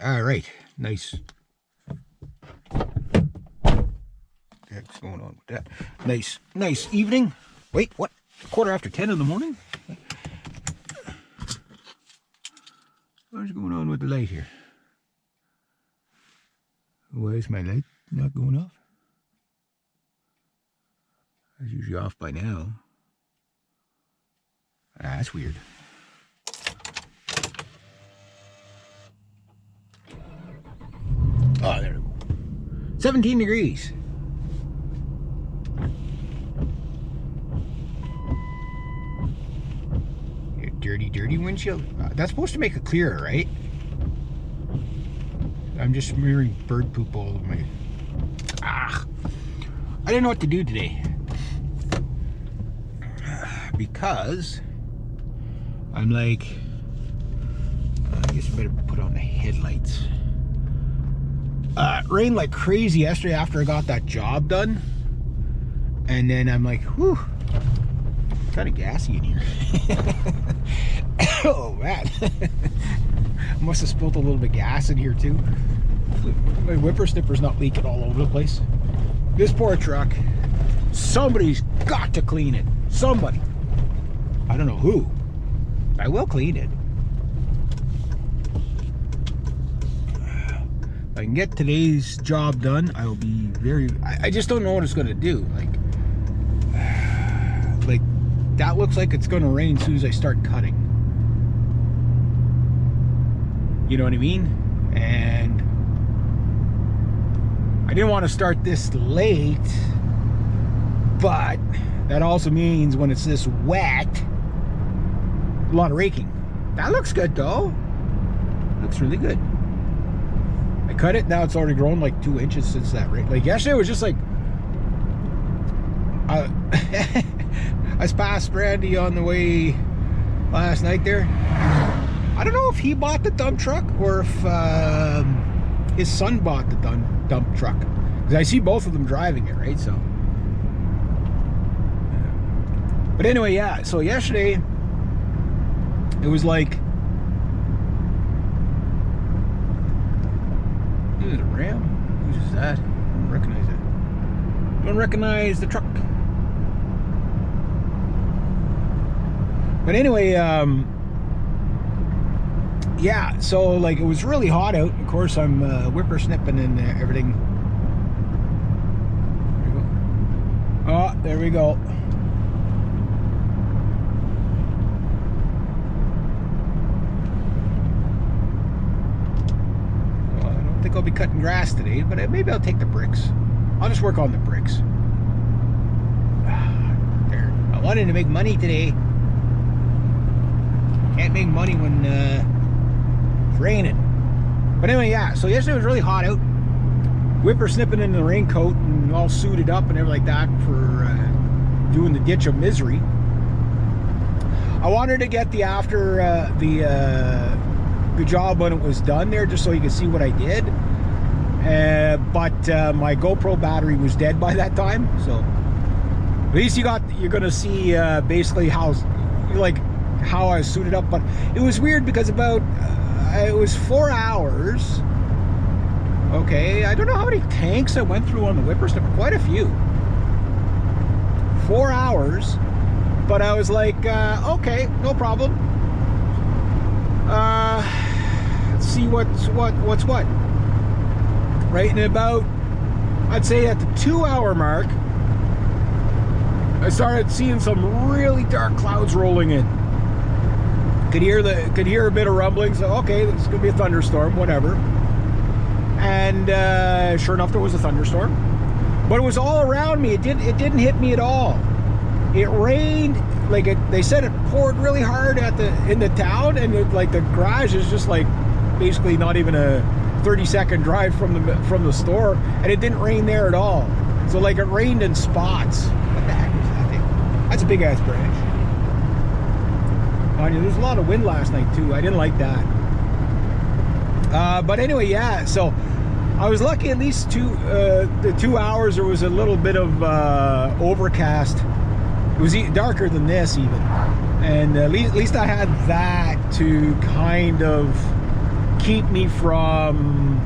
All right, nice. What's going on with that? Nice evening. Wait, what? 10:15 in the morning? What's going on with the light here? Why is my light not going off? It's usually off by now. Ah, that's weird. Oh, there we go. 17 degrees. Dirty windshield. That's supposed to make it clearer, right? I'm just smearing bird poop all over my... I didn't know what to do today. Because I'm like, I guess I better put on the headlights. It rained like crazy yesterday after I got that job done. And then I'm like, whew, kind of gassy in here. Oh man. I must have spilled a little bit of gas in here too. My whippersnipper's not leaking all over the place. This poor truck, somebody's got to clean it. Somebody. I don't know who. I will clean it. If I can get today's job done, I will be very... I just don't know what it's going to do. Like, that looks like it's going to rain as soon as I start cutting. You know what I mean? And I didn't want to start this late, but that also means when it's this wet, a lot of raking. That looks good though. Looks really good. I cut it, now it's already grown like 2 inches since that rake. Like yesterday it was just like I was past Randy on the way last night there. I don't know if he bought the dump truck or if his son bought the dump truck. Because I see both of them driving it, right? So, but anyway, yeah. So yesterday, it was like, is it a Ram? Who's that? I don't recognize it. Don't recognize the truck. But anyway, yeah, so like it was really hot out. Of course, I'm whippersnipping and everything. There we go. Well, I don't think I'll be cutting grass today, but maybe I'll take the bricks. I'll just work on the bricks. There. I wanted to make money today. Can't make money when it's raining. But anyway, yeah, so yesterday was really hot out. Whippersnipping in the raincoat and all suited up and everything like that for doing the ditch of misery. I wanted to get the after the job when it was done there, just so you could see what I did. But my GoPro battery was dead by that time, so at least you're gonna see basically how I was suited up. But it was weird because about it was 4 hours. Okay, I don't know how many tanks I went through on the whippersnipper. Quite a few. 4 hours, but I was like, okay, no problem. Let's see what's what. Right, and about, I'd say at the 2 hour mark, I started seeing some really dark clouds rolling in. Could hear a bit of rumbling. So okay, it's gonna be a thunderstorm, whatever. And sure enough, there was a thunderstorm. But it was all around me. It didn't hit me at all. It rained, like they said it poured really hard in the town, and like the garage is just like basically not even a 30-second drive from the store, and it didn't rain there at all. So like it rained in spots. What the heck was that thing? That's a big ass branch. There's a lot of wind last night too. I didn't like that. But anyway, yeah. So I was lucky. At least the 2 hours there was a little bit of overcast. It was darker than this even, and at least I had that to kind of keep me from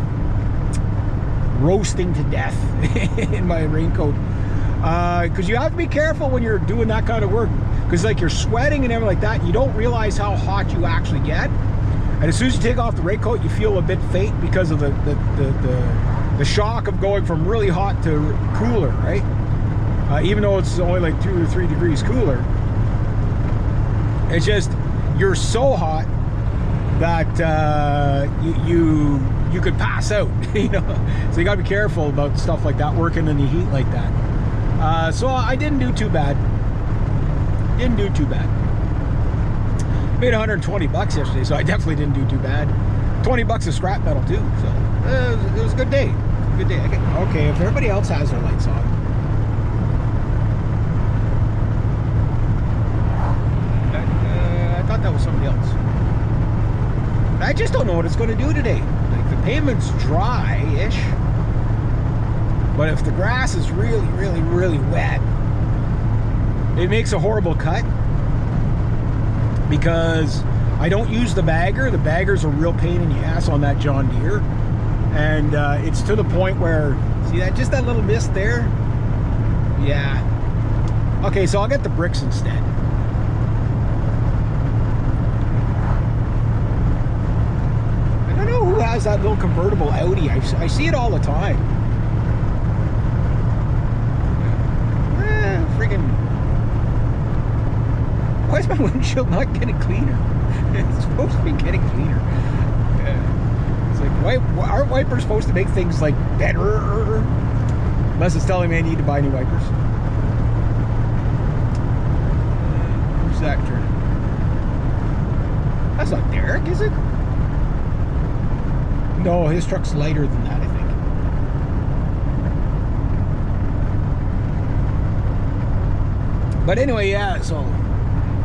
roasting to death in my raincoat. Because you have to be careful when you're doing that kind of work, because like you're sweating and everything like that, you don't realize how hot you actually get. And as soon as you take off the raincoat, you feel a bit faint because of the shock of going from really hot to cooler, right? Even though it's only like 2 or 3 degrees cooler, it's just you're so hot that you could pass out, you know. So you gotta be careful about stuff like that, working in the heat like that. So I didn't do too bad. Didn't do too bad. Made 120 bucks yesterday, so I definitely didn't do too bad. 20 bucks of scrap metal too, so it was a good day. Good day. Okay, if everybody else has their lights on. I thought that was somebody else. I just don't know what it's going to do today. Like, the pavement's dry-ish, but if the grass is really, really, really wet, it makes a horrible cut, because I don't use the bagger. The bagger's a real pain in the ass on that John Deere, and it's to the point where, see that, just that little mist there? Yeah. Okay, so I'll get the bricks instead. I don't know who has that little convertible Audi. I see it all the time. Freaking... Why is my windshield not getting cleaner? It's supposed to be getting cleaner. It's like, why aren't wipers supposed to make things like better? Unless it's telling me I need to buy new wipers. Who's that turning? That's not Derek, is it? No, his truck's lighter than that, I think. But anyway, yeah, so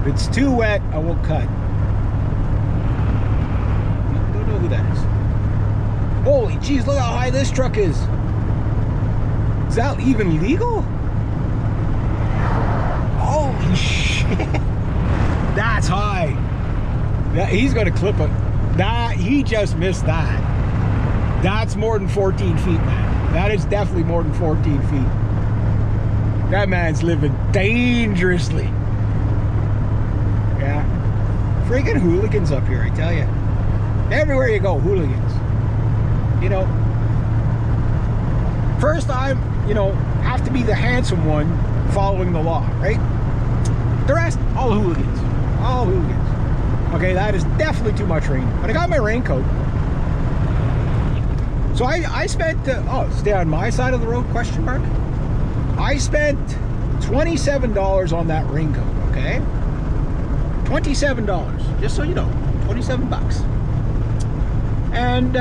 if it's too wet, I won't cut. I don't know who that is. Holy jeez, look how high this truck is. Is that even legal? Holy shit. That's high. He's going to clip it. That, he just missed that. That's more than 14 feet, man. That is definitely more than 14 feet. That man's living dangerously. Yeah. Freaking hooligans up here, I tell you. Everywhere you go, hooligans. You know, first I'm, you know, have to be the handsome one following the law, right? The rest, all hooligans. All hooligans. Okay, that is definitely too much rain. But I got my raincoat. So I spent, oh, stay on my side of the road, question mark? I spent $27 on that raincoat, okay? $27, just so you know, 27 bucks. And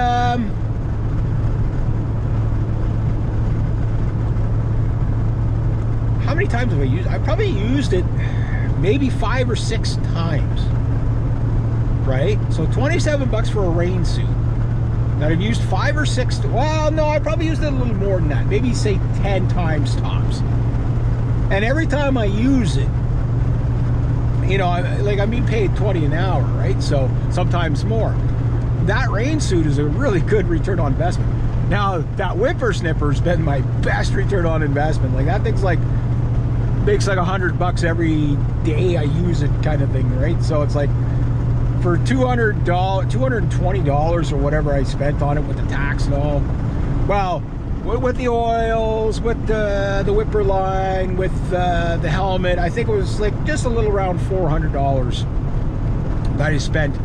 how many times have I used it? I probably used it maybe 5 or 6 times, right? So 27 bucks for a rain suit that I've used 5 or 6, well, no, I probably used it a little more than that, maybe say 10 times tops. And every time I use it, you know, like I'm being paid 20 an hour, right? So sometimes more. That rain suit is a really good return on investment. Now that whippersnipper's been my best return on investment. Like that thing's like makes like $100 every day I use it, kind of thing, right? So it's like for $200, $220 or whatever I spent on it with the tax and all. Well, with the oils, with the whipper line, with the helmet, I think it was like just a little around $400 that I spent.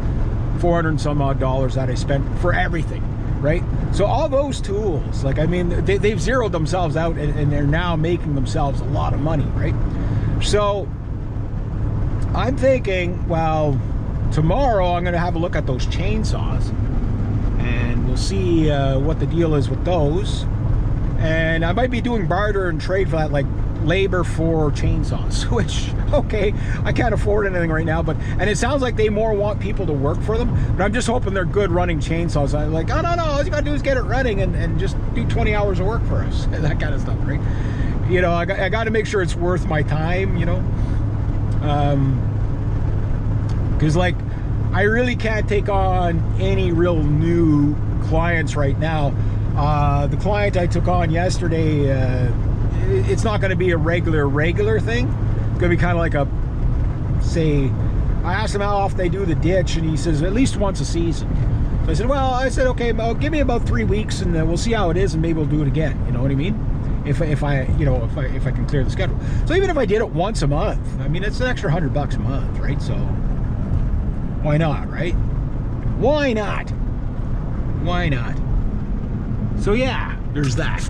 400 and some odd dollars that I spent for everything, right? So all those tools, like, I mean, they've zeroed themselves out, and they're now making themselves a lot of money, right? So I'm thinking, well, tomorrow I'm going to have a look at those chainsaws, and we'll see what the deal is with those. And I might be doing barter and trade for that, like labor for chainsaws, which, okay, I can't afford anything right now, but, and it sounds like they more want people to work for them, but I'm just hoping they're good running chainsaws. I'm like, oh, no, all you gotta do is get it running and just do 20 hours of work for us, that kind of stuff, right? You know, I got to make sure it's worth my time, you know, because like I really can't take on any real new clients right now. The client I took on yesterday, it's not going to be a regular thing. It's going to be kind of like a, say, I asked him how often they do the ditch, and he says at least once a season. So I said, well, okay, well, give me about 3 weeks, and we'll see how it is, and maybe we'll do it again. You know what I mean? If I can clear the schedule. So even if I did it once a month, I mean, it's an extra $100 a month, right? So why not, right? Why not? Why not? So yeah, there's that.